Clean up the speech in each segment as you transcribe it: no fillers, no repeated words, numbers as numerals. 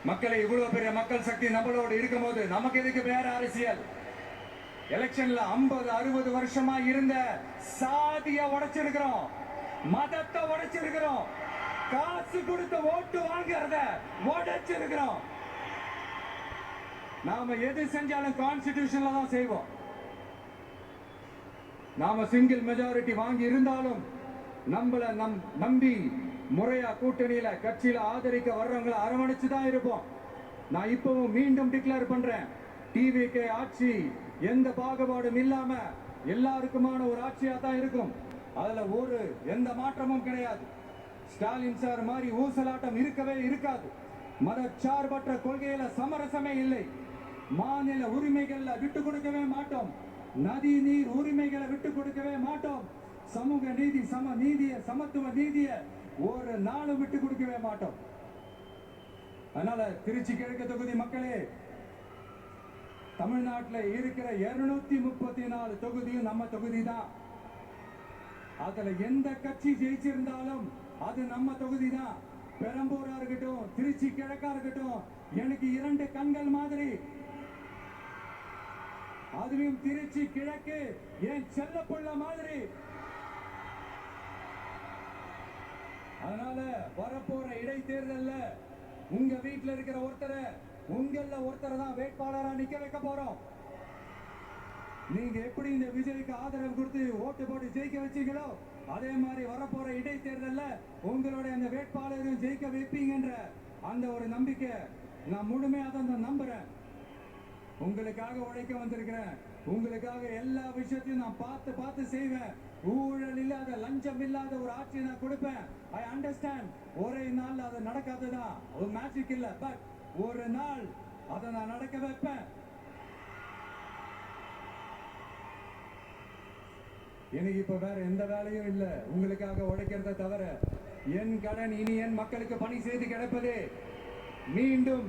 மக்களை இவ்வளவு பெரிய மக்கள் சக்தி நம்மளோடு இருக்கும் போது நமக்கு எதுக்கு வேற அரசியல்? எலெக்ஷன்ல 50-60 வருஷமா இருந்த சாதிய உடைச்சிருக்கிறோம், மதத்தை உடைச்சிருக்கிறோம், காசு கொடுத்து ஓட்டு வாங்குறத உடைச்சிருக்கிறோம். நாம எது செஞ்சாலும் கான்ஸ்டிடியூஷன்ல தான் செய்வோம். நாம சிங்கிள் மெஜாரிட்டி வாங்கி இருந்தாலும் நம்மள நம்பி முறையா கூட்டணியில கட்சியில ஆதரிக்க வர்றவங்களை அரவணைச்சு தான் இருப்போம். நான் இப்பவும் மீண்டும் டிக்ளேர் பண்றேன், டிவிகே ஆட்சி எந்த பாகுபாடும் இல்லாம எல்லாருக்குமான ஒரு ஆட்சியா தான் இருக்கும். அதுல எந்த மாற்றமும் கிடையாது. ஸ்டாலின் சார் மாதிரி ஊசலாட்டம் இருக்கவே இருக்காது. மதச்சார்பற்ற கொள்கையில சமரசமே இல்லை. மாநில உரிமைகள்ல விட்டு கொடுக்கவே மாட்டோம். நதி நீர் உரிமைகளை விட்டு கொடுக்கவே மாட்டோம். சமூக நீதி, சம நீதிய, சமத்துவ நீதிய ஒரு நாளும் விட்டு கொடுக்கவே மாட்டோம். அதனால திருச்சி கிழக்கு தொகுதி மக்களே, தமிழ்நாட்டில் இருக்கிற 234 தொகுதியும் நம்ம தொகுதி தான். அதுல எந்த கட்சி ஜெயிச்சிருந்தாலும் அது நம்ம தொகுதி தான். பெரம்பூரா இருக்கட்டும், திருச்சி கிழக்கா இருக்கட்டும், எனக்கு 2 கண்கள் மாதிரி. அதுவும் திருச்சி கிழக்கு என் செல்லப்புள்ள மாதிரி. அதனால வரப்போற இடைத்தேர்தல்ல உங்க வீட்டுல இருக்கிற ஒருத்தரை தான் வேட்பாளரா நிக்க வைக்க போறோம். நீங்க எப்படி இந்த விஜய்க்கு ஆதரவு கொடுத்து ஓட்டு போட்டு ஜெயிக்க வச்சீங்களோ, அதே மாதிரி வரப்போற இடைத்தேர்தல்ல உங்களுடைய அந்த வேட்பாளரையும் ஜெயிக்க வைப்பீங்கன்ற அந்த ஒரு நம்பிக்கை நான் முழுமையாக தான் நம்புறேன். உங்களுக்காக உழைக்க வந்திருக்கிறேன். உங்களுக்காக எல்லா விஷயத்தையும் நான் பார்த்து செய்வேன். ஊழல் இல்லாத, லஞ்சம் இல்லாத ஒரு ஆட்சியை நான் கொடுப்பேன். I understand. ஒரே நாள் அது நடக்காதுதான், ஒரு மேஜிக் இல்ல. பட் ஒரு நாள் அதை நான் நடக்க வைப்பேன். எனக்கு இப்ப வேற எந்த வேலையும் இல்ல, உங்களுக்காக உழைக்கிறத தவிர. என் கடன் இனி என் மக்களுக்கு பணி செய்து கிடப்பதே. மீண்டும்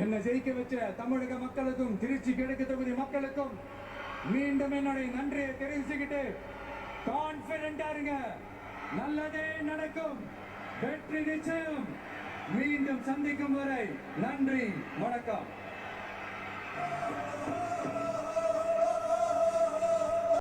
என்னை ஜெயிக்க வச்ச தமிழக மக்களுக்கும் திருச்சி கிழக்கு தொகுதி மக்களுக்கும் மீண்டும் என்னுடைய நன்றியை தெரிவிச்சுக்கிட்டு கான்பிடண்டா இருங்க. நல்லதே நடக்கும், வெற்றி நிச்சயம். மீண்டும் சந்திக்கும் வரை நன்றி, வணக்கம்.